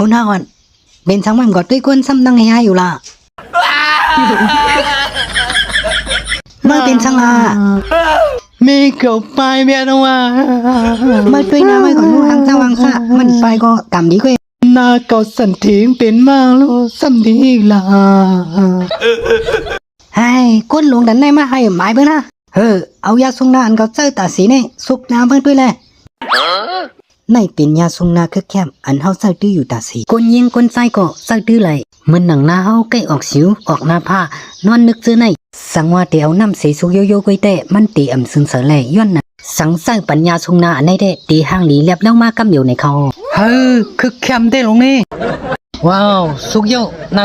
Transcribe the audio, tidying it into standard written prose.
คนหน้าอ่อนเป็นสังมันกอดด้วยก้นซ้ำตั้งให้อยู่ล่ะเมื่อเป็นสังลามีเกี่ยวไปเมียน้องว่าเมื่อด้วยนะเมื่อก่อนนู้นทางสว่างซะมันไปก็กำดีกว่านาเก่าสันถิงเป็นมากลูกซ้ำดีล่ะให้ก้นหลวงดันได้มาให้หมายเบิ่งนะเอายาทรงหน้าอันเก่าเจ้าตาสีนี่สุกน้ำเบิ่งด้วยแหละในเป็นยาทรงหน้าคือแคมอันเฮาใส่ตื้ออยู่ตาสีคนยิงคนใส่ก็ใส่ตื้อไหลเหมือนหนังหน้าเฮาใกล้ออกสิวออกหน้าผ้านอนนึกซื้อในสังว่าเตียวน้ำเสสุโยโย่ก้อยแต่มันตีอ่ำซึงเสแลย้อนน่ะสังใส่ปัญญาทรงหน้าอันได้ตีห้างหลีเรียบแล้วมากำอยู่ในเขาคือแคมได้ลงนี่ว้าวสุกโย